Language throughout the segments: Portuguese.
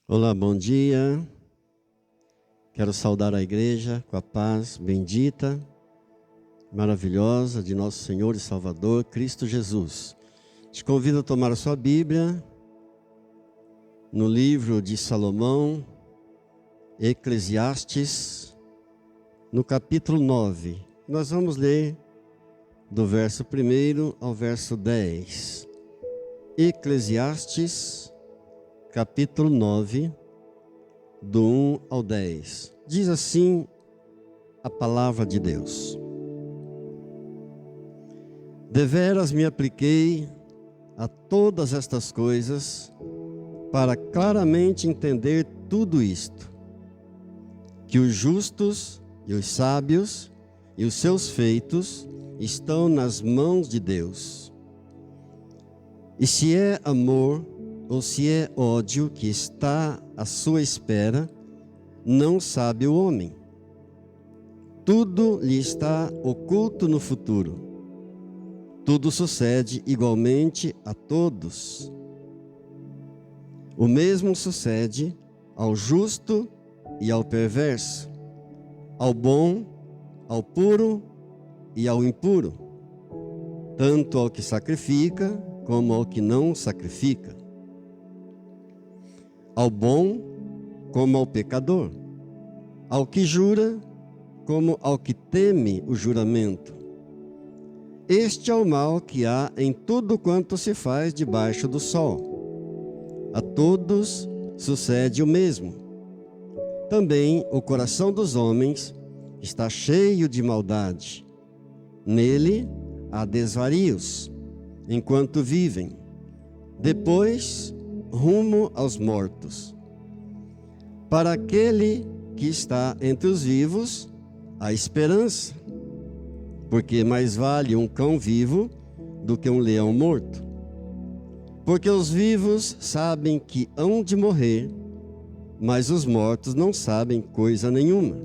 Olá, bom dia. Quero saudar a igreja com a paz bendita, maravilhosa de nosso Senhor e Salvador, Cristo Jesus. Te convido a tomar a sua Bíblia no livro de Salomão, Eclesiastes, no capítulo 9. Nós vamos ler do verso 1 ao verso 10. Eclesiastes, capítulo 9, do 1 ao 10. Diz assim a palavra de Deus: Deveras me apliquei a todas estas coisas, para claramente entender tudo isto, que os justos e os sábios e os seus feitos estão nas mãos de Deus. E se é amor ou se é ódio que está à sua espera, não sabe o homem. Tudo lhe está oculto no futuro. Tudo sucede igualmente a todos. O mesmo sucede ao justo e ao perverso, ao bom, ao puro e ao impuro, tanto ao que sacrifica como ao que não sacrifica, ao bom como ao pecador, ao que jura como ao que teme o juramento. Este é o mal que há em tudo quanto se faz debaixo do sol. A todos sucede o mesmo. Também o coração dos homens está cheio de maldade. Nele há desvarios, enquanto vivem. Depois, rumo aos mortos. Para aquele que está entre os vivos, há esperança, porque mais vale um cão vivo do que um leão morto. Porque os vivos sabem que hão de morrer, mas os mortos não sabem coisa nenhuma.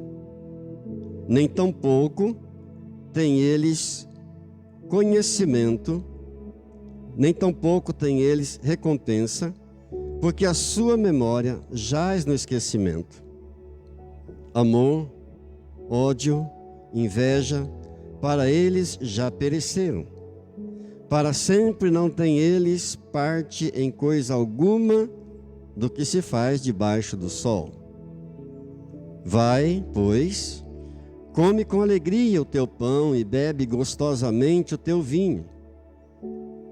Nem tampouco têm eles conhecimento, nem tampouco têm eles recompensa, porque a sua memória jaz no esquecimento. Amor, ódio, inveja, para eles já pereceram. Para sempre não têm eles parte em coisa alguma do que se faz debaixo do sol. Vai, pois, come com alegria o teu pão e bebe gostosamente o teu vinho,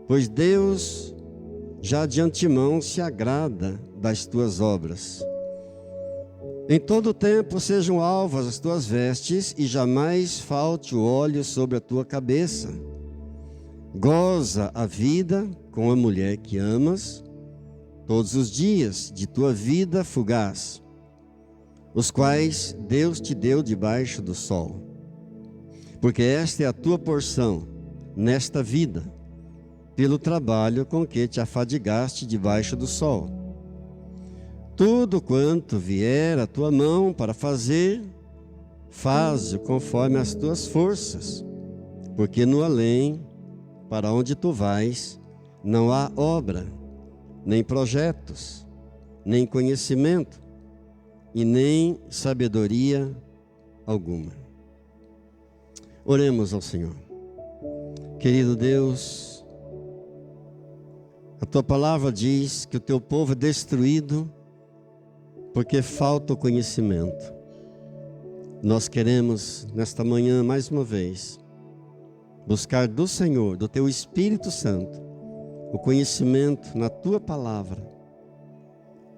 pois Deus já de antemão se agrada das tuas obras. Em todo o tempo sejam alvas as tuas vestes e jamais falte o óleo sobre a tua cabeça. Goza a vida com a mulher que amas, todos os dias de tua vida fugaz, os quais Deus te deu debaixo do sol. Porque esta é a tua porção nesta vida, pelo trabalho com que te afadigaste debaixo do sol. Tudo quanto vier à tua mão para fazer, faze-o conforme as tuas forças, porque no além, para onde tu vais, não há obra, nem projetos, nem conhecimento, e nem sabedoria alguma. Oremos ao Senhor. Querido Deus, a tua palavra diz que o teu povo é destruído porque falta o conhecimento. Nós queremos, nesta manhã, mais uma vez, buscar do Senhor, do teu Espírito Santo, o conhecimento na tua palavra,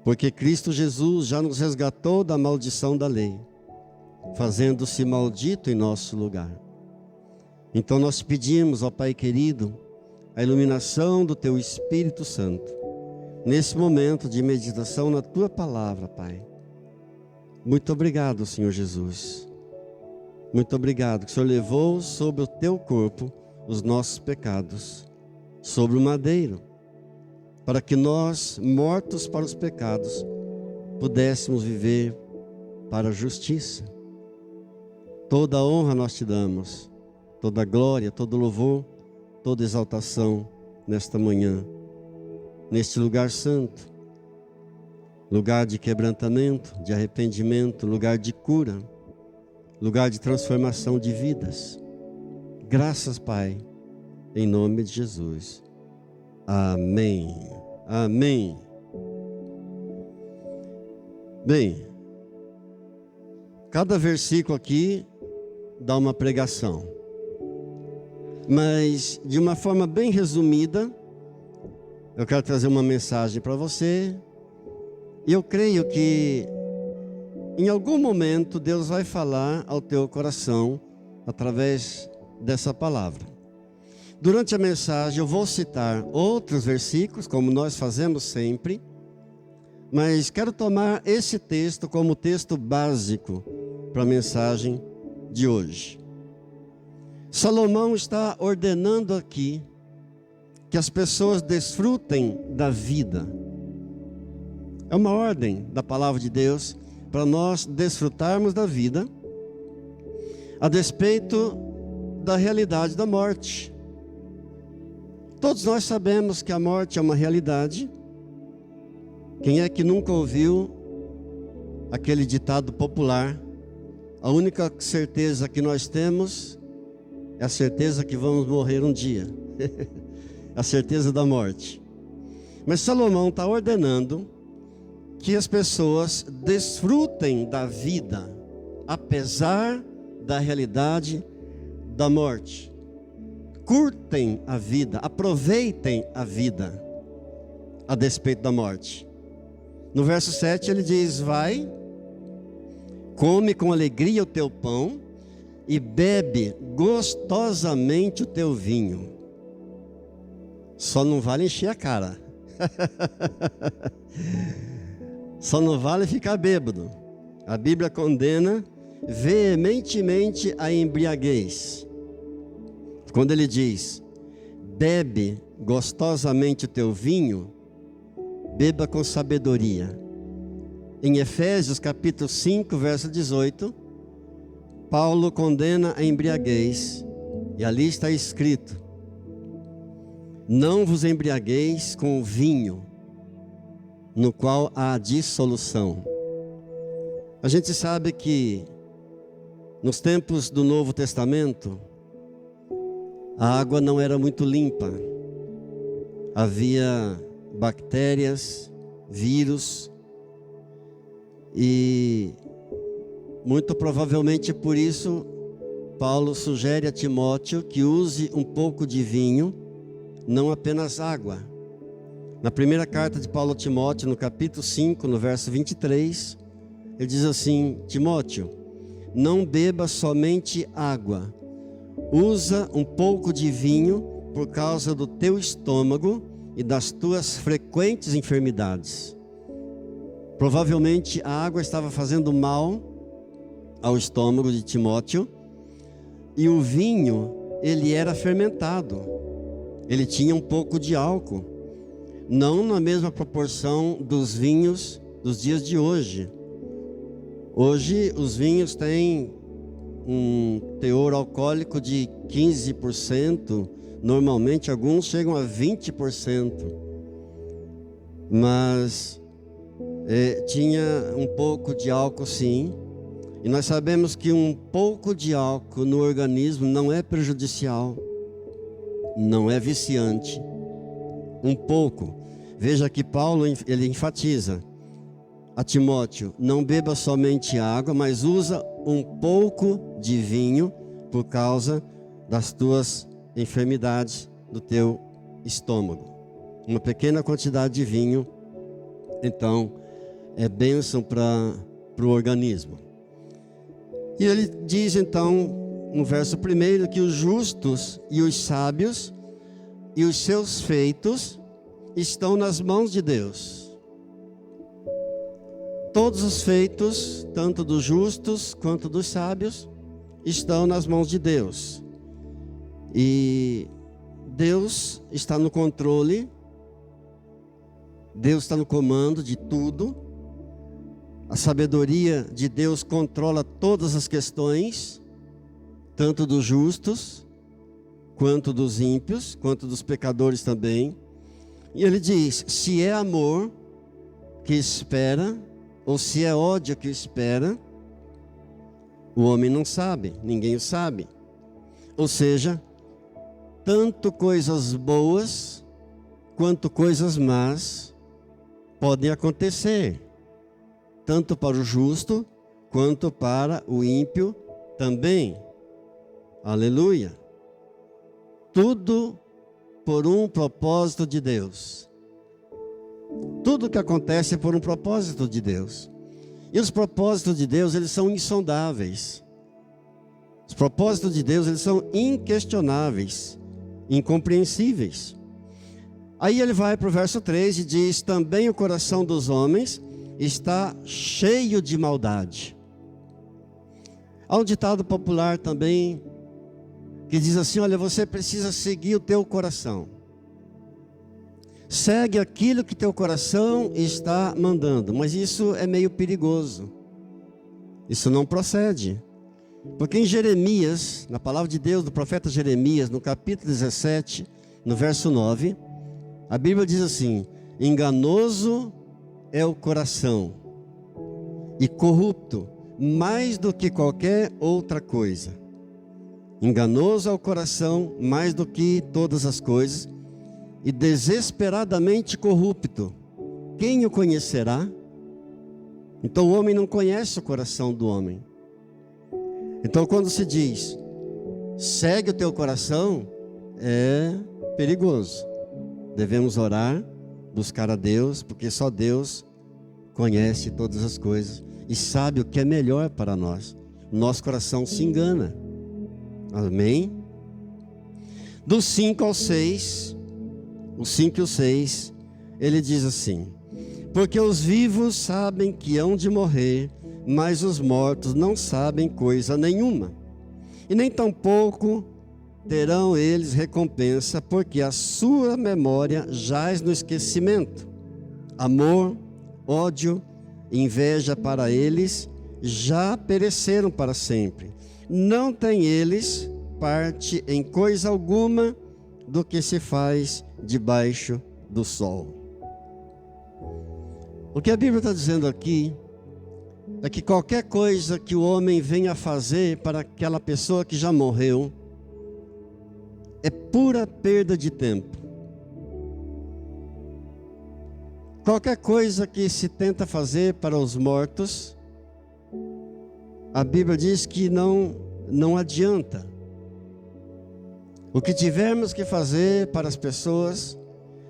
porque Cristo Jesus já nos resgatou da maldição da lei, fazendo-se maldito em nosso lugar. Então nós pedimos, ó Pai querido, a iluminação do teu Espírito Santo, nesse momento de meditação na tua palavra, Pai. Muito obrigado, Senhor Jesus. Muito obrigado que o Senhor levou sobre o teu corpo os nossos pecados, sobre o madeiro, para que nós, mortos para os pecados, pudéssemos viver para a justiça. Toda a honra nós te damos, toda a glória, todo o louvor, toda exaltação nesta manhã, neste lugar santo. lugar de quebrantamento, de arrependimento, lugar de cura, lugar de transformação de vidas. Graças, Pai, em nome de Jesus. Amém. Amém. Bem, cada versículo aqui dá uma pregação, mas de uma forma bem resumida, eu quero trazer uma mensagem para você. E eu creio que em algum momento Deus vai falar ao teu coração através dessa palavra. Durante a mensagem eu vou citar outros versículos, como nós fazemos sempre, mas quero tomar esse texto como texto básico para a mensagem de hoje. Salomão está ordenando aqui que as pessoas desfrutem da vida. É uma ordem da palavra de Deus para nós desfrutarmos da vida, a despeito da realidade da morte. Todos nós sabemos que a morte é uma realidade. Quem é que nunca ouviu aquele ditado popular? A única certeza que nós temos é a certeza que vamos morrer um dia. A certeza da morte. Mas Salomão está ordenando que as pessoas desfrutem da vida, apesar da realidade da morte. Curtem a vida, aproveitem a vida, a despeito da morte. No verso 7 ele diz: vai, come com alegria o teu pão e bebe gostosamente o teu vinho. Só não vale encher a cara. Só não vale ficar bêbado. A Bíblia condena veementemente a embriaguez. Quando ele diz: bebe gostosamente o teu vinho, beba com sabedoria. Em Efésios capítulo 5, verso 18, Paulo condena a embriaguez, e ali está escrito: não vos embriagueis com o vinho, no qual há dissolução. A gente sabe que nos tempos do Novo Testamento, a água não era muito limpa. Havia bactérias, vírus, e muito provavelmente por isso Paulo sugere a Timóteo que use um pouco de vinho, não apenas água. Na primeira carta de Paulo a Timóteo, no capítulo 5, no verso 23, ele diz assim: Timóteo, não beba somente água, usa um pouco de vinho por causa do teu estômago e das tuas frequentes enfermidades. Provavelmente a água estava fazendo mal ao estômago de Timóteo, e o vinho, ele era fermentado, ele tinha um pouco de álcool, não na mesma proporção dos vinhos dos dias de hoje. Hoje os vinhos têm um teor alcoólico de 15%, normalmente alguns chegam a 20%, mas tinha um pouco de álcool, sim. E nós sabemos que um pouco de álcool no organismo não é prejudicial, não é viciante. Um pouco. Veja que Paulo, ele enfatiza a Timóteo: não beba somente água, mas usa um pouco de vinho por causa das tuas enfermidades do teu estômago. Uma pequena quantidade de vinho, então, é bênção para o organismo. E ele diz então, no verso 1, que os justos e os sábios e os seus feitos estão nas mãos de Deus. Todos os feitos, tanto dos justos quanto dos sábios, estão nas mãos de Deus. E Deus está no controle, Deus está no comando de tudo. A sabedoria de Deus controla todas as questões, tanto dos justos, quanto dos ímpios, quanto dos pecadores também. E ele diz: se é amor, que espera, ou se é ódio que espera, o homem não sabe, ninguém o sabe. Ou seja, tanto coisas boas quanto coisas más podem acontecer, tanto para o justo quanto para o ímpio também. Aleluia! Tudo por um propósito de Deus. Tudo que acontece é por um propósito de Deus. E os propósitos de Deus, eles são insondáveis. Os propósitos de Deus, eles são inquestionáveis, incompreensíveis. Aí ele vai para o verso 3 e diz: também o coração dos homens está cheio de maldade. Há um ditado popular também que diz assim: olha, você precisa seguir o teu coração. Segue aquilo que teu coração está mandando. Mas isso é meio perigoso. Isso não procede. Porque em Jeremias, na palavra de Deus, do profeta Jeremias, no capítulo 17, no verso 9, a Bíblia diz assim: enganoso é o coração e corrupto mais do que qualquer outra coisa. Enganoso é o coração mais do que todas as coisas e desesperadamente corrupto. Quem o conhecerá? Então o homem não conhece o coração do homem. Então quando se diz, segue o teu coração, é perigoso. Devemos orar, buscar a Deus, porque só Deus conhece todas as coisas e sabe o que é melhor para nós. Nosso coração se engana. Amém? Do 5 ao 6, o 5 e o 6, ele diz assim: porque os vivos sabem que hão de morrer, mas os mortos não sabem coisa nenhuma. E nem tampouco terão eles recompensa, porque a sua memória jaz no esquecimento. Amor, ódio, inveja para eles já pereceram para sempre. Não têm eles parte em coisa alguma do que se faz debaixo do sol. O que a Bíblia está dizendo aqui é que qualquer coisa que o homem venha fazer para aquela pessoa que já morreu é pura perda de tempo. Qualquer coisa que se tenta fazer para os mortos, a Bíblia diz que não adianta. O que tivermos que fazer para as pessoas,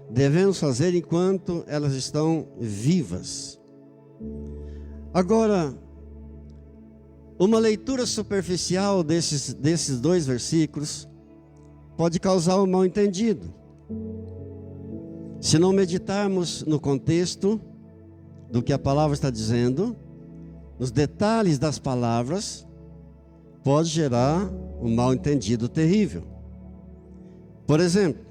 devemos fazer enquanto elas estão vivas. Agora, uma leitura superficial desses dois versículos pode causar um mal-entendido. Se não meditarmos no contexto do que a palavra está dizendo, nos detalhes das palavras, pode gerar um mal-entendido terrível. Por exemplo,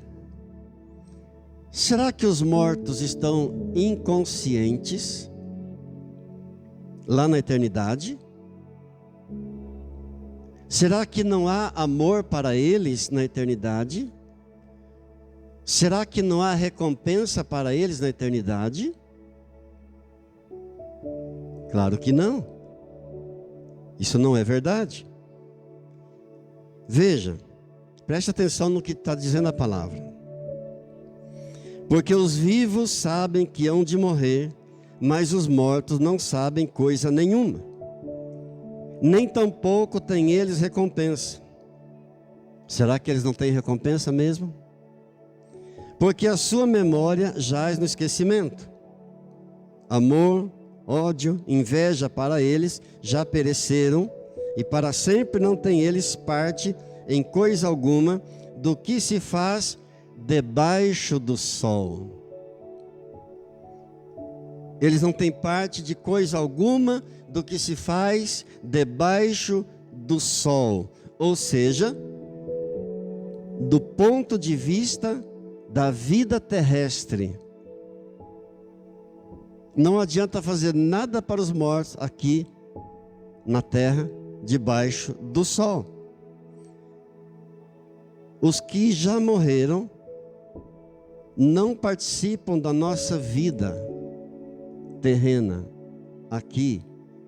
será que os mortos estão inconscientes lá na eternidade? Será que não há amor para eles na eternidade? Será que não há recompensa para eles na eternidade? Claro que não. Isso não é verdade. Veja, preste atenção no que está dizendo a palavra. Porque os vivos sabem que hão de morrer, mas os mortos não sabem coisa nenhuma. Nem tampouco têm eles recompensa. Será que eles não têm recompensa mesmo? Porque a sua memória jaz no esquecimento. Amor, ódio, inveja para eles já pereceram, e para sempre não têm eles parte em coisa alguma do que se faz debaixo do sol. Eles não têm parte de coisa alguma do que se faz debaixo do sol. Ou seja, do ponto de vista da vida terrestre, não adianta fazer nada para os mortos aqui na terra, debaixo do sol. Os que já morreram não participam da nossa vida terrena, aqui,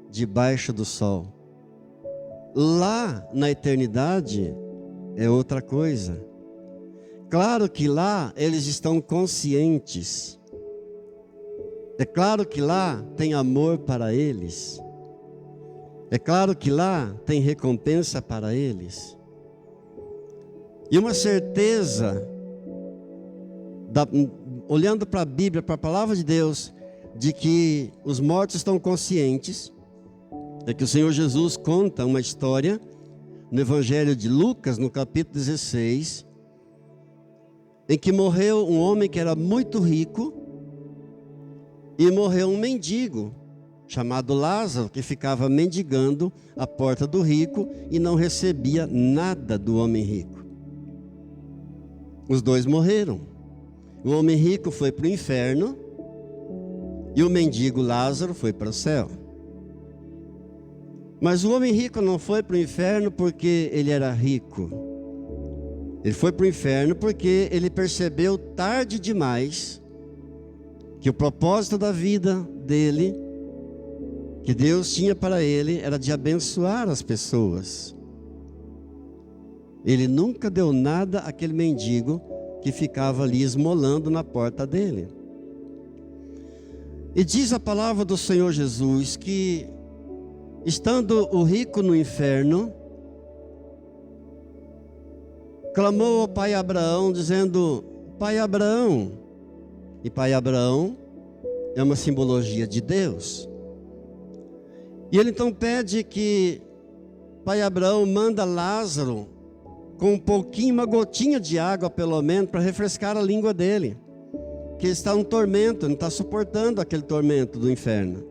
debaixo do sol. Lá na eternidade é outra coisa. Claro que lá eles estão conscientes. É claro que lá tem amor para eles. É claro que lá tem recompensa para eles. E uma certeza, olhando para a Bíblia, para a palavra de Deus, de que os mortos estão conscientes, é que o Senhor Jesus conta uma história no Evangelho de Lucas, no capítulo 16, em que morreu um homem que era muito rico e morreu um mendigo chamado Lázaro, que ficava mendigando à porta do rico e não recebia nada do homem rico. Os dois morreram. O homem rico foi para o inferno e o mendigo Lázaro foi para o céu. Mas o homem rico não foi para o inferno porque ele era rico. Ele foi para o inferno porque ele percebeu tarde demais que o propósito da vida dele, que Deus tinha para ele, era de abençoar as pessoas. Ele nunca deu nada àquele mendigo que ficava ali esmolando na porta dele. E diz a palavra do Senhor Jesus que, estando o rico no inferno, clamou ao pai Abraão, dizendo: Pai Abraão. E pai Abraão é uma simbologia de Deus. E ele então pede que pai Abraão manda Lázaro com um pouquinho, uma gotinha de água pelo menos, para refrescar a língua dele, que está um tormento, não está suportando aquele tormento do inferno.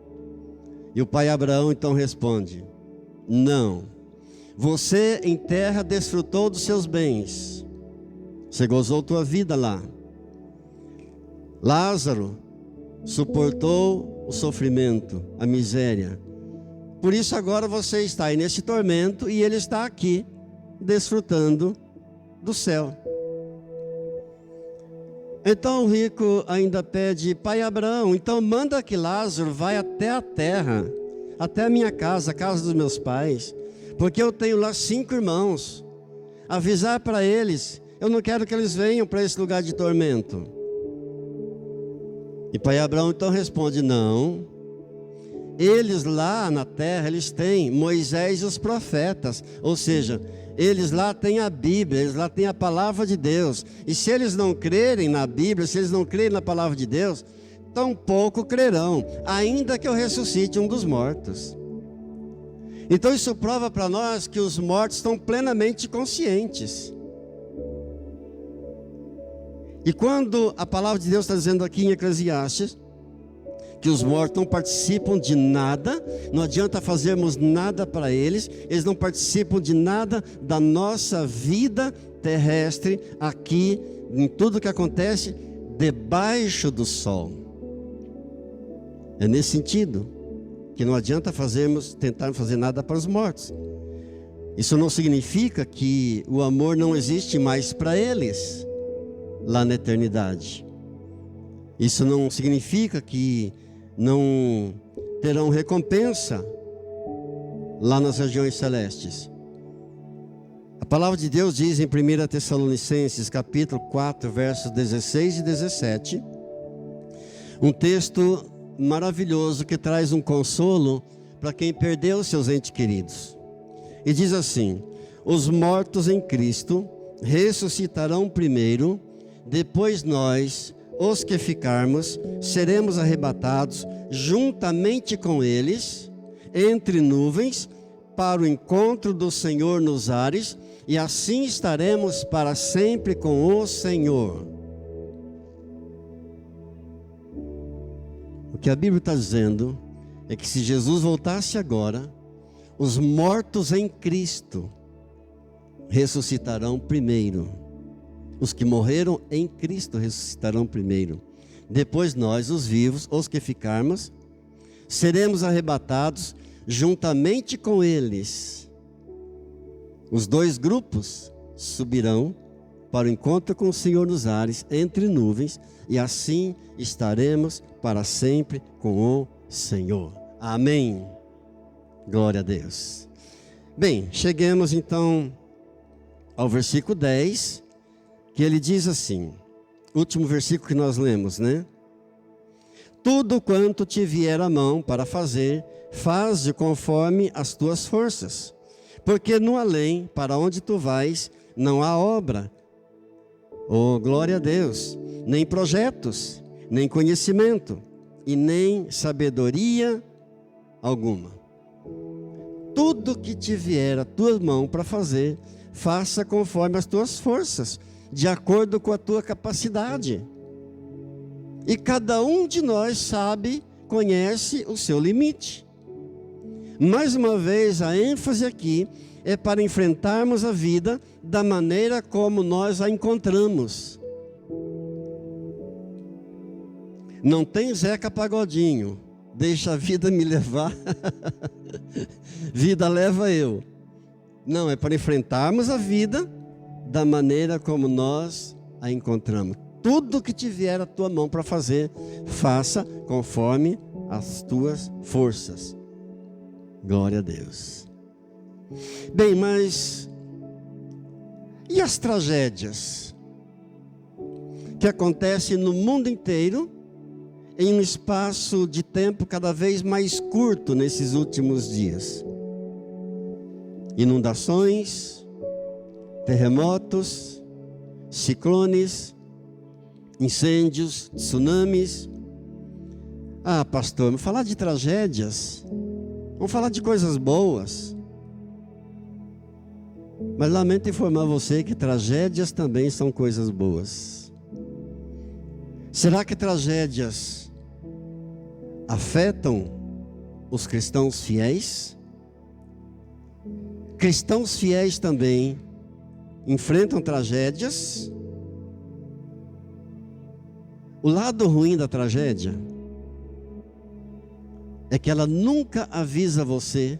E o pai Abraão então responde: não, você em terra desfrutou dos seus bens, você gozou tua vida lá. Lázaro suportou o sofrimento, a miséria. Por isso agora você está aí nesse tormento e ele está aqui desfrutando do céu. Então o rico ainda pede: pai Abraão, então manda que Lázaro vá até a terra, até a minha casa, a casa dos meus pais, porque eu tenho lá 5 irmãos. Avisar para eles, eu não quero que eles venham para esse lugar de tormento. E pai Abraão então responde: não, eles lá na terra, eles têm Moisés e os profetas, ou seja, eles lá têm a Bíblia, eles lá têm a palavra de Deus. E se eles não crerem na Bíblia, se eles não crerem na palavra de Deus, tampouco crerão, ainda que eu ressuscite um dos mortos. Então isso prova para nós que os mortos estão plenamente conscientes. E quando a palavra de Deus está dizendo aqui em Eclesiastes que os mortos não participam de nada, não adianta fazermos nada para eles, eles não participam de nada da nossa vida terrestre aqui, em tudo que acontece debaixo do sol. É nesse sentido que não adianta tentar fazer nada para os mortos. Isso não significa que o amor não existe mais para eles lá na eternidade. Isso não significa que não terão recompensa lá nas regiões celestes. A palavra de Deus diz em 1 Tessalonicenses capítulo 4, versos 16 e 17, um texto maravilhoso que traz um consolo para quem perdeu seus entes queridos. E diz assim: os mortos em Cristo ressuscitarão primeiro, depois nós, os que ficarmos, seremos arrebatados juntamente com eles, entre nuvens, para o encontro do Senhor nos ares, e assim estaremos para sempre com o Senhor. O que a Bíblia está dizendo é que se Jesus voltasse agora, os mortos em Cristo ressuscitarão primeiro. Os que morreram em Cristo ressuscitarão primeiro. Depois nós, os vivos, os que ficarmos, seremos arrebatados juntamente com eles. Os 2 grupos subirão para o encontro com o Senhor nos ares, entre nuvens, e assim estaremos para sempre com o Senhor. Amém. Glória a Deus. Bem, chegamos então ao versículo 10, que ele diz assim, último versículo que nós lemos, né? Tudo quanto te vier à mão para fazer, faze conforme as tuas forças, porque no além, para onde tu vais, não há obra, oh glória a Deus, nem projetos, nem conhecimento, e nem sabedoria alguma. Tudo que te vier à tua mão para fazer, faça conforme as tuas forças, de acordo com a tua capacidade. E cada um de nós sabe, conhece o seu limite. Mais uma vez, a ênfase aqui é para enfrentarmos a vida da maneira como nós a encontramos. Não tem Zeca Pagodinho, deixa a vida me levar, vida leva eu. Não, é para enfrentarmos a vida da maneira como nós a encontramos. Tudo que te vier à tua mão para fazer, faça conforme as tuas forças. Glória a Deus. Bem, mas e as tragédias que acontecem no mundo inteiro em um espaço de tempo cada vez mais curto nesses últimos dias? Inundações, terremotos, ciclones, incêndios, tsunamis. Ah, pastor, vamos falar de tragédias, vamos falar de coisas boas. Mas lamento informar você que tragédias também são coisas boas. Será que tragédias afetam os cristãos fiéis? Cristãos fiéis também enfrentam tragédias? O lado ruim da tragédia é que ela nunca avisa você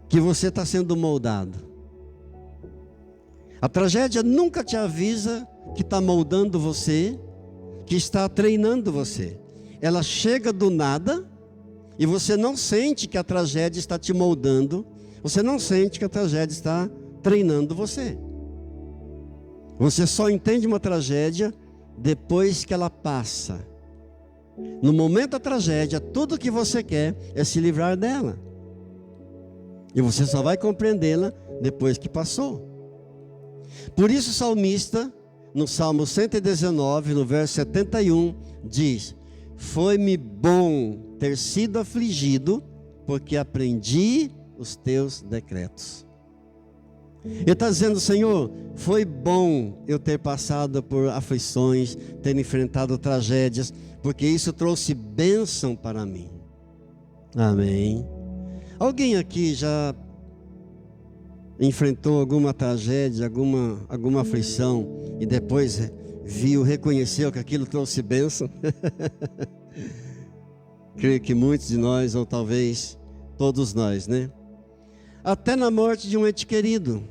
que você está sendo moldado. A tragédia nunca te avisa que está moldando você, que está treinando você. Ela chega do nada e você não sente que a tragédia está te moldando, você não sente que a tragédia está treinando você. Você só entende uma tragédia depois que ela passa. No momento da tragédia, tudo que você quer é se livrar dela. E você só vai compreendê-la depois que passou. Por isso o salmista, no Salmo 119, no verso 71, diz: foi-me bom ter sido afligido, porque aprendi os teus decretos. Ele está dizendo: Senhor, foi bom eu ter passado por aflições, ter enfrentado tragédias, porque isso trouxe bênção para mim. Amém. Alguém aqui já enfrentou alguma tragédia, alguma aflição e depois reconheceu que aquilo trouxe bênção? Creio que muitos de nós, ou talvez todos nós, né? Até na morte de um ente querido.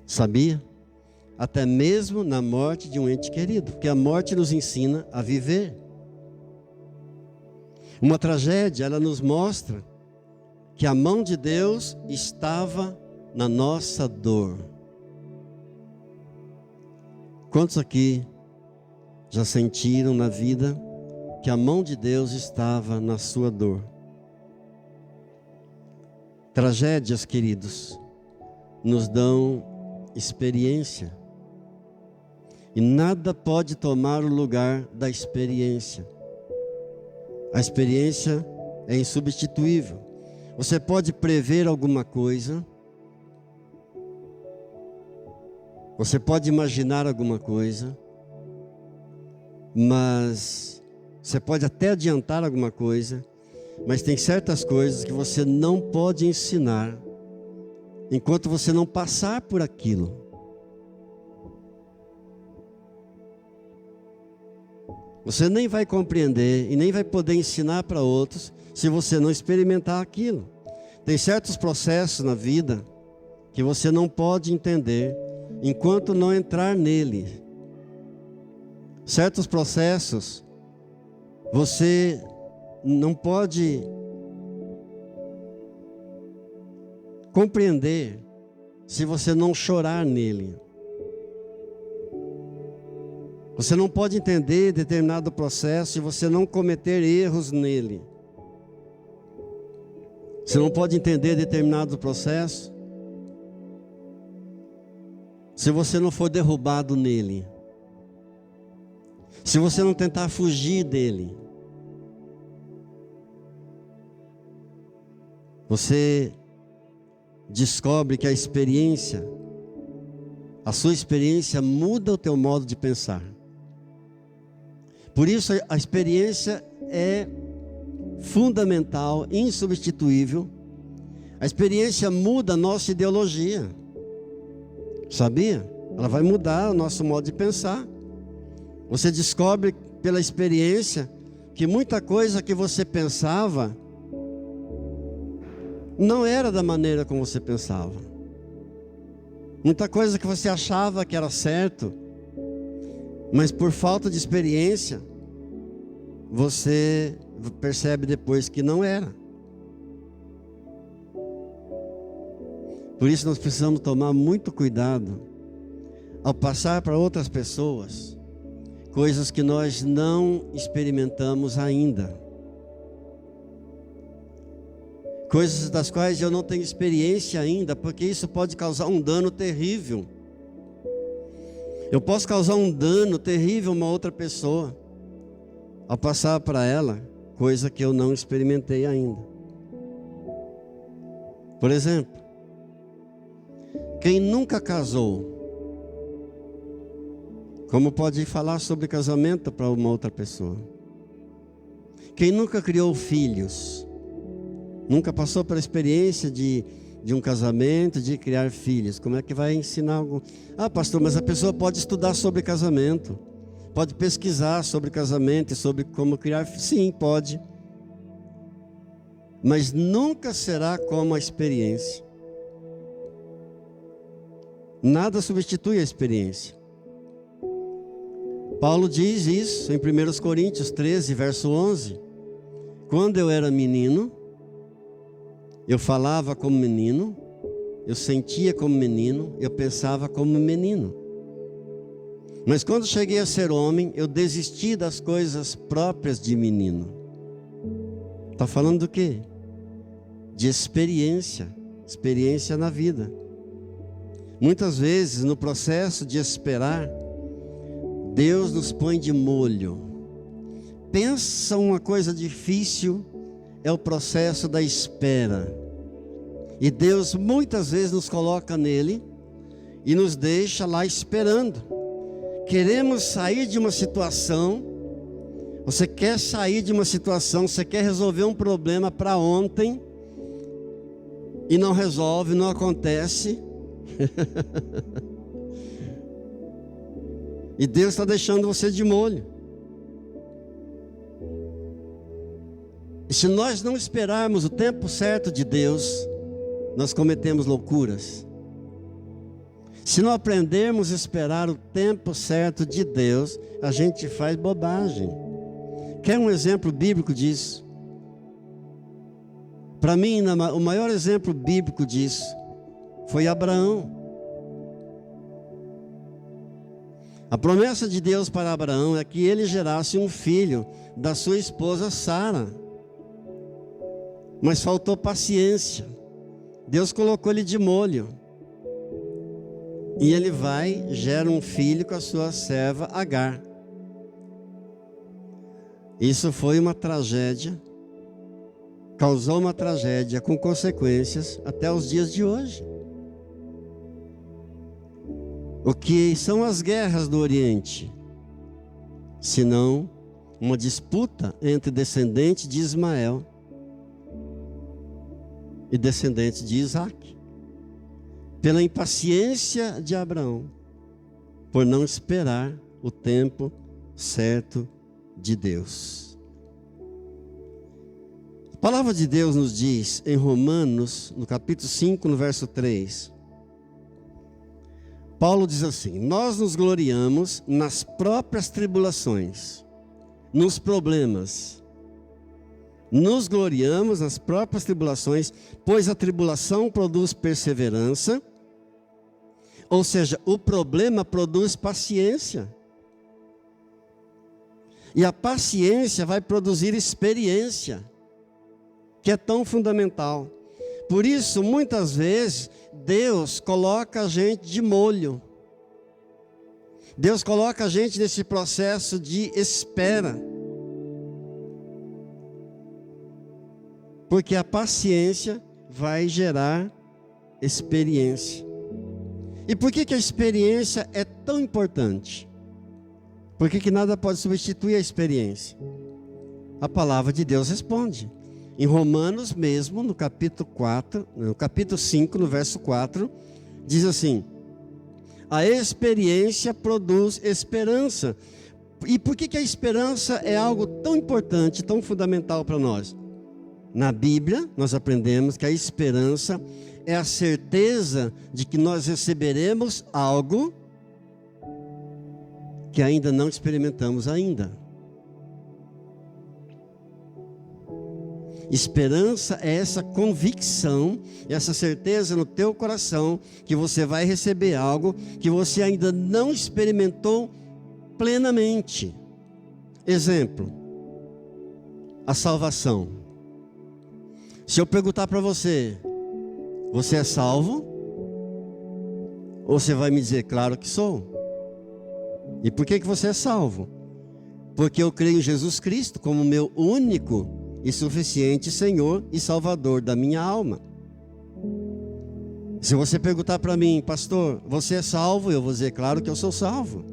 Sabia? Até mesmo na morte de um ente querido, porque a morte nos ensina a viver. Uma tragédia, ela nos mostra que a mão de Deus estava na nossa dor. Quantos aqui já sentiram na vida que a mão de Deus estava na sua dor? Tragédias, queridos, nos dão experiência. E nada pode tomar o lugar da experiência. A experiência é insubstituível. Você pode prever alguma coisa, você pode imaginar alguma coisa, mas você pode até adiantar alguma coisa, mas tem certas coisas que você não pode ensinar enquanto você não passar por aquilo. Você nem vai compreender e nem vai poder ensinar para outros se você não experimentar aquilo. Tem certos processos na vida que você não pode entender enquanto não entrar nele. Certos processos você não pode compreender se você não chorar nele. Você não pode entender determinado processo se você não cometer erros nele. Você não pode entender determinado processo se você não for derrubado nele. Se você não tentar fugir dele. Você descobre que a sua experiência muda o teu modo de pensar. Por isso a experiência é fundamental, insubstituível. A experiência muda a nossa ideologia. Sabia? Ela vai mudar o nosso modo de pensar. Você descobre pela experiência que muita coisa que você pensava não era da maneira como você pensava. Muita coisa que você achava que era certo, mas por falta de experiência, você percebe depois que não era. Por isso nós precisamos tomar muito cuidado ao passar para outras pessoas coisas que nós não experimentamos ainda. Coisas das quais eu não tenho experiência ainda, porque isso pode causar um dano terrível. Eu posso causar um dano terrível a uma outra pessoa ao passar para ela coisa que eu não experimentei ainda. Por exemplo, quem nunca casou, como pode falar sobre casamento para uma outra pessoa? Quem nunca criou filhos, nunca passou pela experiência de um casamento, de criar filhos, como é que vai ensinar algo? Ah, pastor, mas a pessoa pode estudar sobre casamento, pode pesquisar sobre casamento e sobre como criar filhos. Sim, pode. Mas nunca será como a experiência. Nada substitui a experiência. Paulo diz isso em 1 Coríntios 13, verso 11. Quando eu era menino, eu falava como menino, eu sentia como menino, eu pensava como menino. Mas quando cheguei a ser homem, eu desisti das coisas próprias de menino. Está falando do quê? De experiência na vida. Muitas vezes, no processo de esperar, Deus nos põe de molho. Pensa uma coisa difícil, é o processo da espera. E Deus muitas vezes nos coloca nele e nos deixa lá esperando. Queremos sair de uma situação. Você quer sair de uma situação, você quer resolver um problema para ontem e não resolve, não acontece. E Deus está deixando você de molho. E se nós não esperarmos o tempo certo de Deus, nós cometemos loucuras. Se não aprendermos a esperar o tempo certo de Deus, a gente faz bobagem. Quer um exemplo bíblico disso? Para mim, o maior exemplo bíblico disso foi Abraão. A promessa de Deus para Abraão é que ele gerasse um filho da sua esposa Sara. Mas faltou paciência. Deus colocou ele de molho. E ele gera um filho com a sua serva Agar. Isso foi uma tragédia. Causou uma tragédia com consequências até os dias de hoje. O que são as guerras do Oriente? Senão uma disputa entre descendentes de Ismael e descendentes de Isaac. Pela impaciência de Abraão, por não esperar o tempo certo de Deus. A palavra de Deus nos diz em Romanos, no capítulo 5, no verso 3, Paulo diz assim: nós nos gloriamos nas próprias tribulações, nos problemas. Nos gloriamos nas próprias tribulações, pois a tribulação produz perseverança. Ou seja, o problema produz paciência. E a paciência vai produzir experiência, que é tão fundamental. Por isso, muitas vezes, Deus coloca a gente de molho. Deus coloca a gente nesse processo de espera. Porque a paciência vai gerar experiência. E por que a experiência é tão importante? Por que nada pode substituir a experiência? A palavra de Deus responde. Em Romanos mesmo, no capítulo 5, no verso 4, diz assim: a experiência produz esperança. E por que a esperança é algo tão importante, tão fundamental para nós? Na Bíblia, nós aprendemos que a esperança é a certeza de que nós receberemos algo que ainda não experimentamos ainda. Esperança é essa convicção, essa certeza no teu coração que você vai receber algo que você ainda não experimentou plenamente. Exemplo, a salvação. Se eu perguntar para você, você é salvo? Ou você vai me dizer, claro que sou. E por que você é salvo? Porque eu creio em Jesus Cristo como meu único e suficiente Senhor e Salvador da minha alma. Se você perguntar para mim, pastor, você é salvo? Eu vou dizer, claro que eu sou salvo.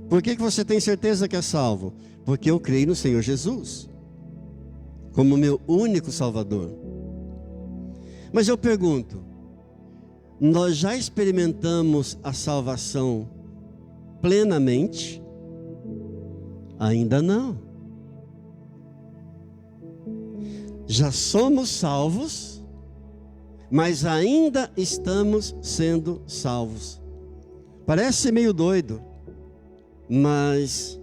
Por que você tem certeza que é salvo? Porque eu creio no Senhor Jesus como meu único Salvador. Mas eu pergunto, nós já experimentamos a salvação plenamente? Ainda não. Já somos salvos, mas ainda estamos sendo salvos. Parece meio doido, mas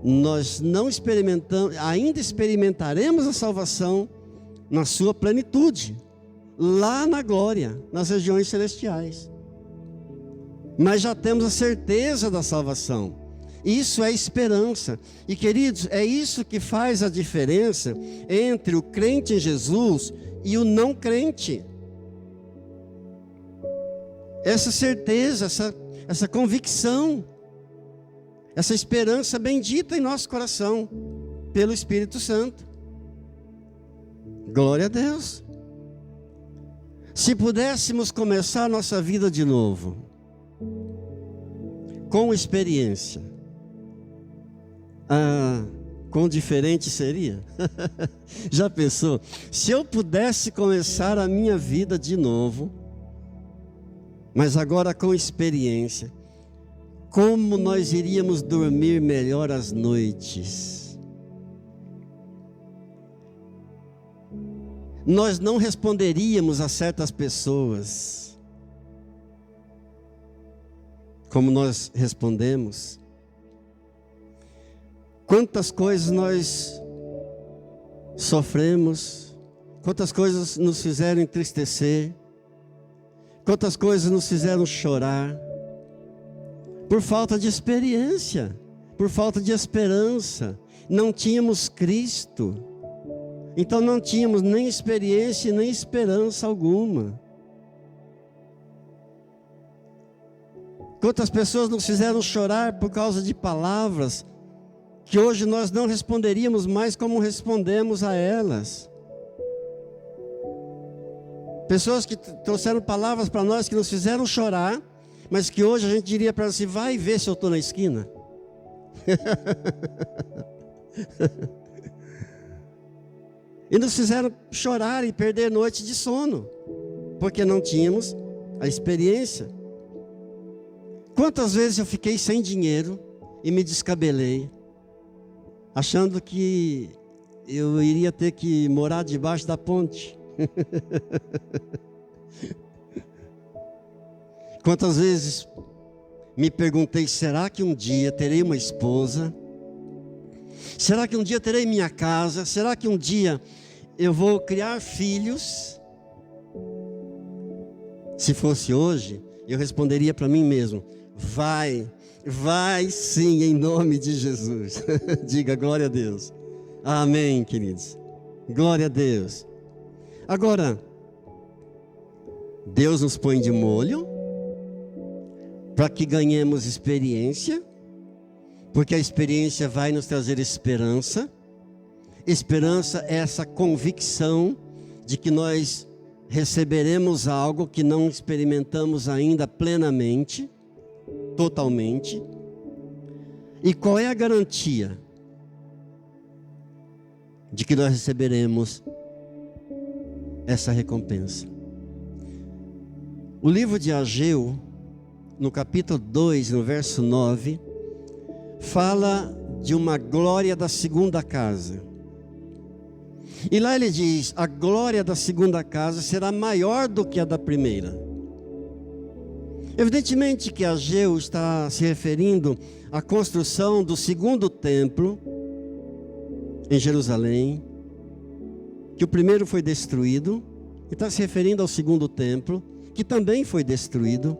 nós não experimentamos, ainda experimentaremos a salvação na sua plenitude, lá na glória, nas regiões celestiais. Mas já temos a certeza da salvação. Isso é esperança. E queridos, é isso que faz a diferença entre o crente em Jesus e o não crente. Essa certeza, essa convicção, essa esperança bendita em nosso coração, pelo Espírito Santo. Glória a Deus. Se pudéssemos começar nossa vida de novo, com experiência, quão diferente seria? Já pensou? Se eu pudesse começar a minha vida de novo, mas agora com experiência, como nós iríamos dormir melhor as noites? Nós não responderíamos a certas pessoas como nós respondemos. Quantas coisas nós sofremos, quantas coisas nos fizeram entristecer, quantas coisas nos fizeram chorar, por falta de experiência, por falta de esperança. Não tínhamos Cristo, então não tínhamos nem experiência nem esperança alguma. Quantas pessoas nos fizeram chorar por causa de palavras que hoje nós não responderíamos mais como respondemos a elas. Pessoas que trouxeram palavras para nós que nos fizeram chorar, mas que hoje a gente diria para elas assim, vai ver se eu estou na esquina. E nos fizeram chorar e perder noite de sono, porque não tínhamos a experiência. Quantas vezes eu fiquei sem dinheiro e me descabelei, achando que eu iria ter que morar debaixo da ponte. Quantas vezes me perguntei, será que um dia terei uma esposa? Será que um dia terei minha casa? Será que um dia eu vou criar filhos? Se fosse hoje, eu responderia para mim mesmo, vai sim, em nome de Jesus. Diga glória a Deus. Amém, queridos. Glória a Deus. Agora, Deus nos põe de molho para que ganhemos experiência, porque a experiência vai nos trazer esperança. Esperança é essa convicção de que nós receberemos algo que não experimentamos ainda plenamente, totalmente. E qual é a garantia de que nós receberemos essa recompensa? O livro de Ageu, no capítulo 2, no verso 9, fala de uma glória da segunda casa. E lá ele diz, a glória da segunda casa será maior do que a da primeira. Evidentemente que Ageu está se referindo à construção do segundo templo em Jerusalém, que o primeiro foi destruído, e está se referindo ao segundo templo, que também foi destruído.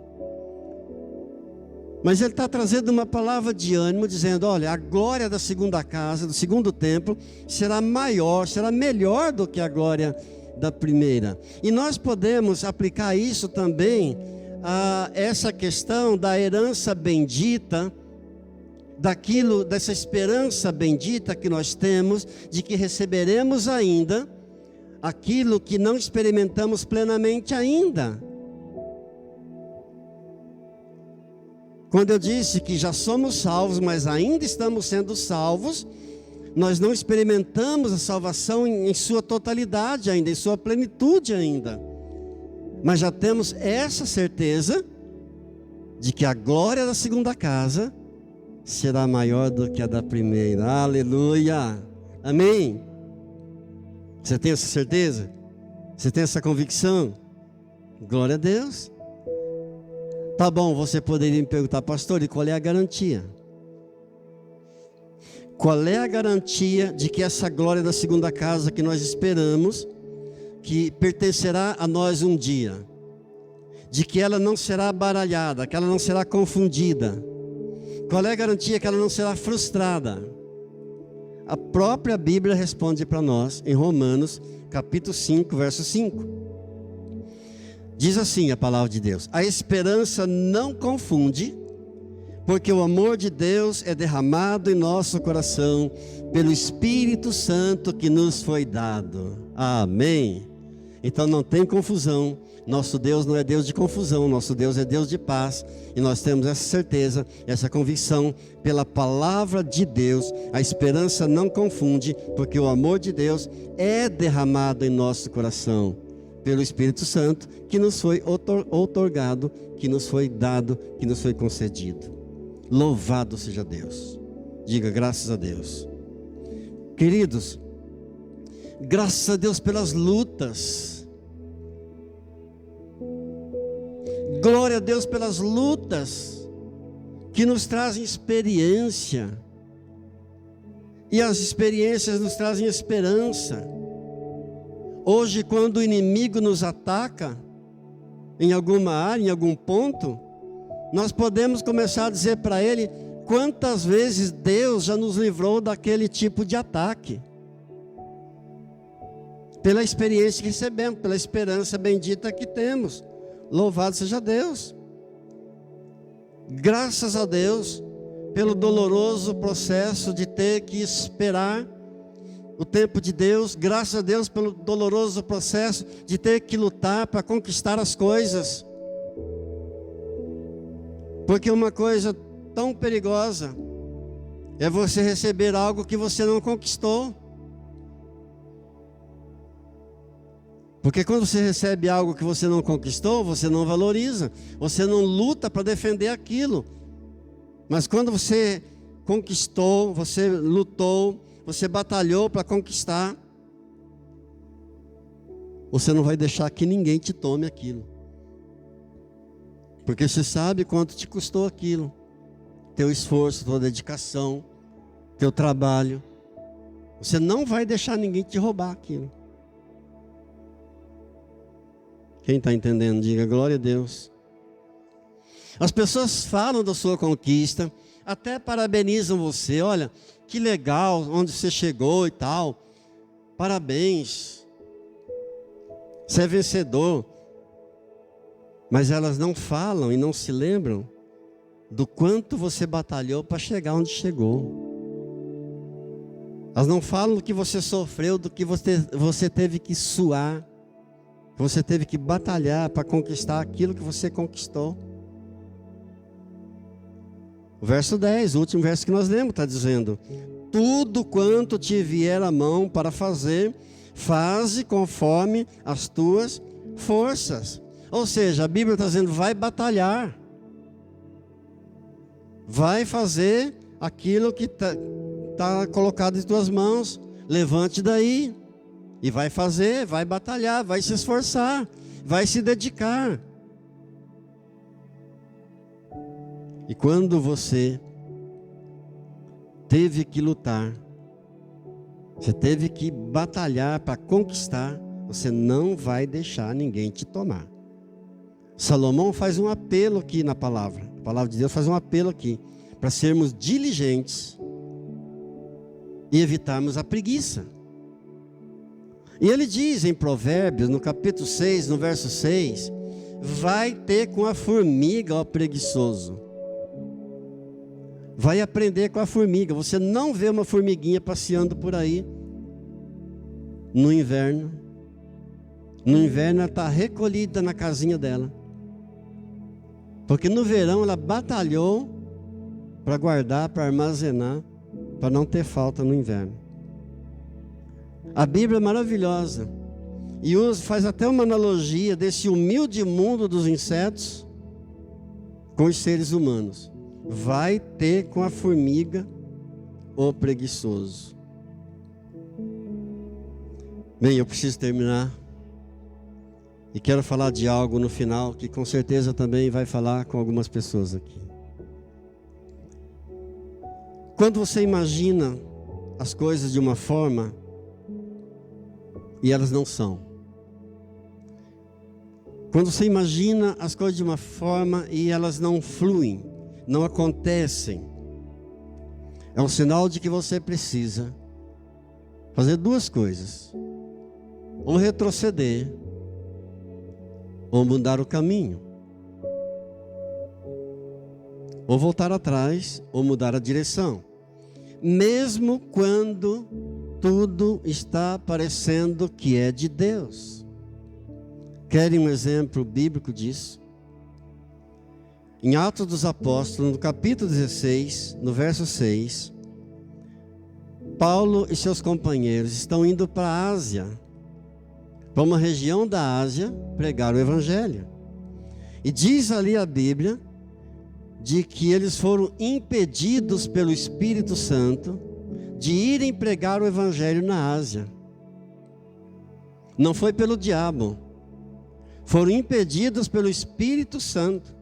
Mas ele está trazendo uma palavra de ânimo, dizendo, olha, a glória da segunda casa, do segundo templo, será maior, será melhor do que a glória da primeira. E nós podemos aplicar isso também a essa questão da herança bendita, dessa esperança bendita que nós temos, de que receberemos ainda aquilo que não experimentamos plenamente ainda. Quando eu disse que já somos salvos, mas ainda estamos sendo salvos, nós não experimentamos a salvação em sua totalidade ainda, em sua plenitude ainda. Mas já temos essa certeza de que a glória da segunda casa será maior do que a da primeira. Aleluia! Amém? Você tem essa certeza? Você tem essa convicção? Glória a Deus! Tá bom, você poderia me perguntar, pastor, e qual é a garantia? Qual é a garantia de que essa glória da segunda casa que nós esperamos, que pertencerá a nós um dia, de que ela não será baralhada, que ela não será confundida? Qual é a garantia que ela não será frustrada? A própria Bíblia responde para nós em Romanos, capítulo 5, verso 5. Diz assim a palavra de Deus: a esperança não confunde, porque o amor de Deus é derramado em nosso coração pelo Espírito Santo que nos foi dado. Amém. Então não tem confusão. Nosso Deus não é Deus de confusão, nosso Deus é Deus de paz. E nós temos essa certeza, essa convicção pela palavra de Deus. A esperança não confunde, porque o amor de Deus é derramado em nosso coração pelo Espírito Santo que nos foi outorgado, que nos foi dado, que nos foi concedido. Louvado seja Deus. Diga graças a Deus. Queridos, graças a Deus pelas lutas. Glória a Deus pelas lutas que nos trazem experiência. E as experiências nos trazem esperança. Hoje, quando o inimigo nos ataca em alguma área, em algum ponto, nós podemos começar a dizer para ele quantas vezes Deus já nos livrou daquele tipo de ataque. Pela experiência que recebemos, pela esperança bendita que temos. Louvado seja Deus. Graças a Deus pelo doloroso processo de ter que esperar o tempo de Deus. Graças a Deus pelo doloroso processo de ter que lutar para conquistar as coisas. Porque uma coisa tão perigosa é você receber algo que você não conquistou. Porque quando você recebe algo que você não conquistou, você não valoriza, você não luta para defender aquilo. Mas quando você conquistou, você lutou, você batalhou para conquistar, você não vai deixar que ninguém te tome aquilo. Porque você sabe quanto te custou aquilo. Teu esforço, tua dedicação, teu trabalho. Você não vai deixar ninguém te roubar aquilo. Quem está entendendo, diga glória a Deus. As pessoas falam da sua conquista, até parabenizam você. Olha, que legal onde você chegou e tal. Parabéns. Você é vencedor. Mas elas não falam e não se lembram do quanto você batalhou para chegar onde chegou. Elas não falam do que você sofreu, do que você teve que suar, que você teve que batalhar para conquistar aquilo que você conquistou. O verso 10, o último verso que nós lemos, está dizendo: tudo quanto te vier à mão para fazer, faze conforme as tuas forças. Ou seja, a Bíblia está dizendo, vai batalhar. Vai fazer aquilo que está colocado em tuas mãos. Levante daí. E vai fazer, vai batalhar, vai se esforçar, vai se dedicar. E quando você teve que lutar, você teve que batalhar para conquistar, você não vai deixar ninguém te tomar. Salomão faz um apelo aqui na palavra. A palavra de Deus faz um apelo aqui, para sermos diligentes e evitarmos a preguiça. E ele diz em Provérbios, no capítulo 6, no verso 6, vai ter com a formiga, ó preguiçoso. Vai aprender com a formiga. Você não vê uma formiguinha passeando por aí no inverno. No inverno ela está recolhida na casinha dela. Porque no verão ela batalhou para guardar, para armazenar, para não ter falta no inverno. A Bíblia é maravilhosa. E faz até uma analogia desse humilde mundo dos insetos com os seres humanos. Vai ter com a formiga o preguiçoso. Bem, eu preciso terminar. E quero falar de algo no final, que com certeza também vai falar com algumas pessoas aqui. Quando você imagina as coisas de uma forma, e elas não são. Quando você imagina as coisas de uma forma e elas não fluem, não acontecem, é um sinal de que você precisa fazer duas coisas: ou retroceder, ou mudar o caminho, ou voltar atrás, ou mudar a direção, mesmo quando tudo está parecendo que é de Deus. Querem um exemplo bíblico disso? Em Atos dos Apóstolos, no capítulo 16, no verso 6, Paulo e seus companheiros estão indo para a Ásia, para uma região da Ásia, pregar o Evangelho. E diz ali a Bíblia, de que eles foram impedidos pelo Espírito Santo de irem pregar o Evangelho na Ásia. Não foi pelo diabo. Foram impedidos pelo Espírito Santo.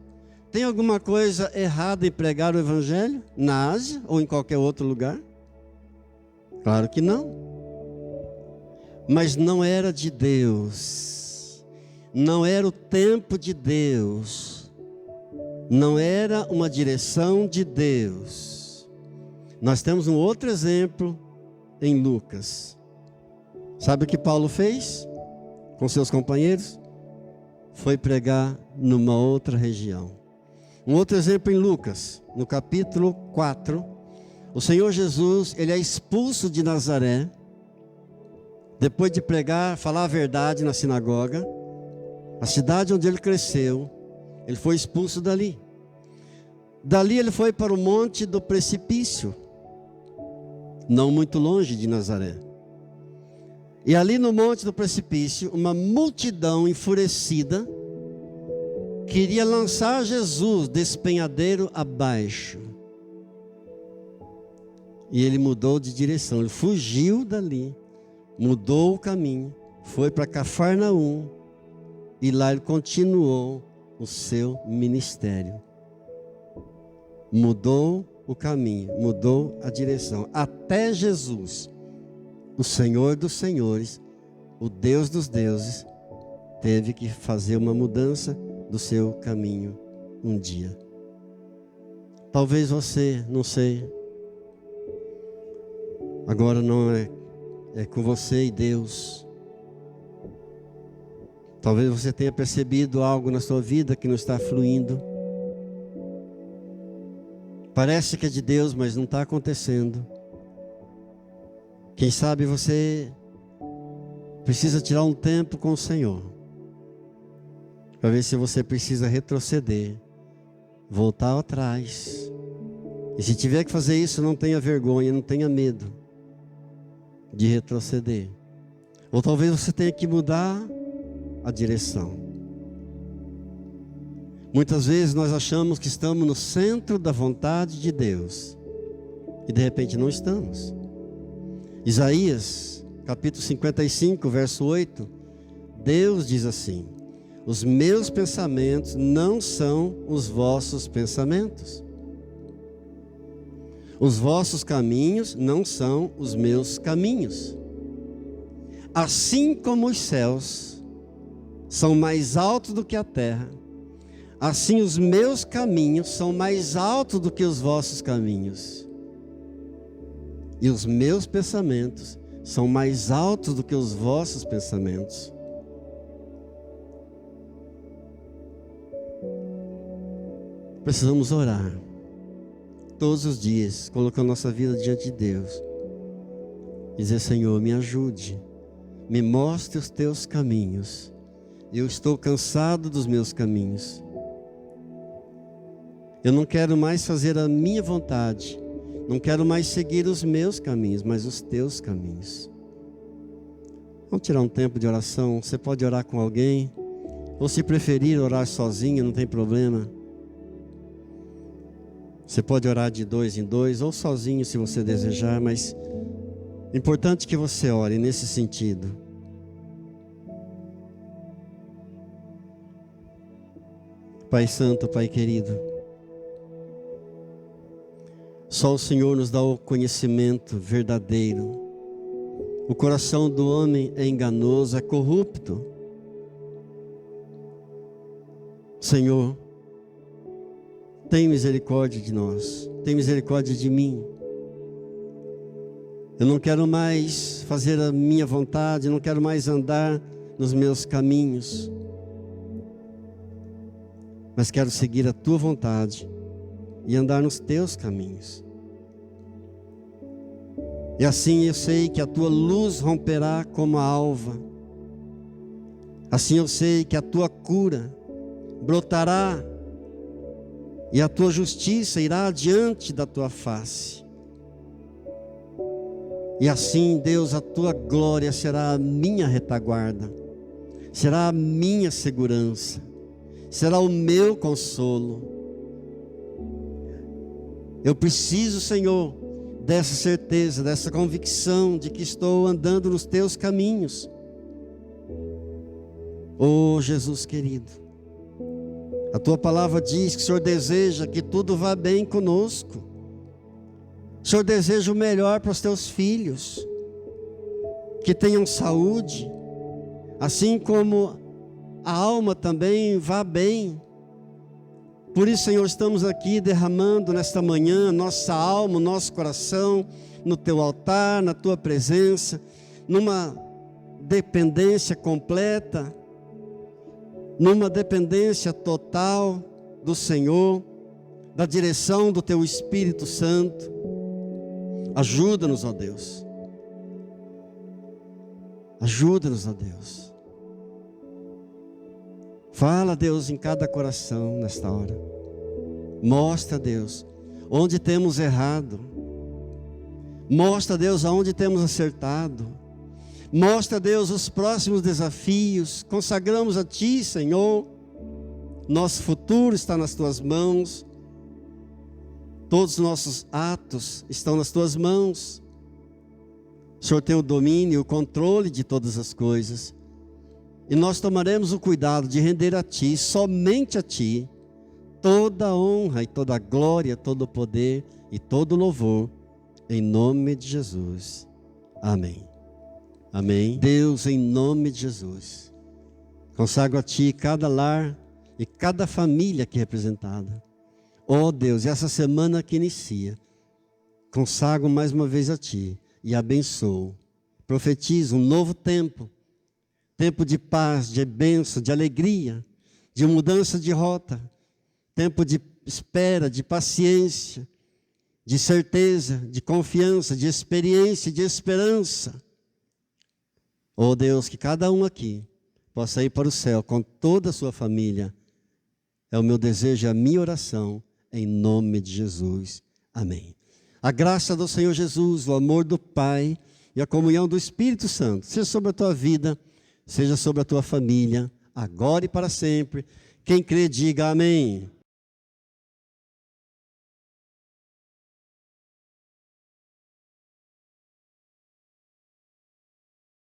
Tem alguma coisa errada em pregar o Evangelho na Ásia ou em qualquer outro lugar? Claro que não. Mas não era de Deus. Não era o tempo de Deus. Não era uma direção de Deus. Nós temos um outro exemplo em Lucas. Sabe o que Paulo fez com seus companheiros? Foi pregar numa outra região. Um outro exemplo em Lucas, no capítulo 4. O Senhor Jesus, ele é expulso de Nazaré. Depois de pregar, falar a verdade na sinagoga, a cidade onde ele cresceu, ele foi expulso dali. Dali ele foi para o monte do precipício, não muito longe de Nazaré. E ali no monte do precipício, uma multidão enfurecida queria lançar Jesus despenhadeiro abaixo. E ele mudou de direção, ele fugiu dali, mudou o caminho, foi para Cafarnaum, e lá ele continuou o seu ministério. Mudou o caminho, mudou a direção. Até Jesus, o Senhor dos senhores, o Deus dos deuses, teve que fazer uma mudança do seu caminho um dia. Talvez você, não sei, agora não é com você e Deus. Talvez você tenha percebido algo na sua vida que não está fluindo. Parece que é de Deus, mas não está acontecendo. Quem sabe você precisa tirar um tempo com o Senhor, para ver se você precisa retroceder, voltar atrás. E se tiver que fazer isso, não tenha vergonha, não tenha medo de retroceder. Ou talvez você tenha que mudar a direção. Muitas vezes nós achamos que estamos no centro da vontade de Deus e de repente não estamos. Isaías, capítulo 55, verso 8, Deus diz assim: os meus pensamentos não são os vossos pensamentos. Os vossos caminhos não são os meus caminhos. Assim como os céus são mais altos do que a terra, assim os meus caminhos são mais altos do que os vossos caminhos. E os meus pensamentos são mais altos do que os vossos pensamentos. Precisamos orar todos os dias, colocando nossa vida diante de Deus. Dizer: Senhor, me ajude, me mostre os teus caminhos. Eu estou cansado dos meus caminhos. Eu não quero mais fazer a minha vontade, não quero mais seguir os meus caminhos, mas os teus caminhos. Vamos tirar um tempo de oração. Você pode orar com alguém, ou se preferir orar sozinho, não tem problema. Você pode orar de 2 em 2, ou sozinho se você desejar, mas é importante que você ore nesse sentido. Pai Santo, Pai querido, só o Senhor nos dá o conhecimento verdadeiro. O coração do homem é enganoso, é corrupto. Senhor, tem misericórdia de nós, tem misericórdia de mim. Eu não quero mais fazer a minha vontade, não quero mais andar nos meus caminhos, mas quero seguir a tua vontade e andar nos teus caminhos. E assim eu sei que a tua luz romperá como a alva. Assim eu sei que a tua cura brotará e a tua justiça irá diante da tua face. E assim, Deus, a tua glória será a minha retaguarda, será a minha segurança, será o meu consolo. Eu preciso, Senhor, dessa certeza, dessa convicção de que estou andando nos teus caminhos. Oh, Jesus querido, a tua palavra diz que o Senhor deseja que tudo vá bem conosco. O Senhor deseja o melhor para os teus filhos, que tenham saúde, assim como a alma também vá bem. Por isso, Senhor, estamos aqui derramando nesta manhã nossa alma, nosso coração, no teu altar, na tua presença, numa dependência completa, numa dependência total do Senhor, da direção do teu Espírito Santo. Ajuda-nos, ó Deus. Ajuda-nos, ó Deus. Fala, Deus, em cada coração nesta hora. Mostra, Deus, onde temos errado. Mostra, Deus, aonde temos acertado. Mostra, Deus, os próximos desafios. Consagramos a Ti, Senhor. Nosso futuro está nas Tuas mãos. Todos os nossos atos estão nas Tuas mãos. O Senhor tem o domínio, o controle de todas as coisas. E nós tomaremos o cuidado de render a Ti, somente a Ti, toda a honra e toda a glória, todo o poder e todo o louvor, em nome de Jesus. Amém. Amém. Deus, em nome de Jesus, consagro a Ti cada lar e cada família aqui representada. Oh Deus, essa semana que inicia, consagro mais uma vez a Ti e abençoo. Profetizo um novo tempo, tempo de paz, de bênção, de alegria, de mudança de rota, tempo de espera, de paciência, de certeza, de confiança, de experiência, de esperança. Oh Deus, que cada um aqui possa ir para o céu com toda a sua família. É o meu desejo, é a minha oração, em nome de Jesus. Amém. A graça do Senhor Jesus, o amor do Pai e a comunhão do Espírito Santo, seja sobre a tua vida, seja sobre a tua família, agora e para sempre. Quem crê, diga amém.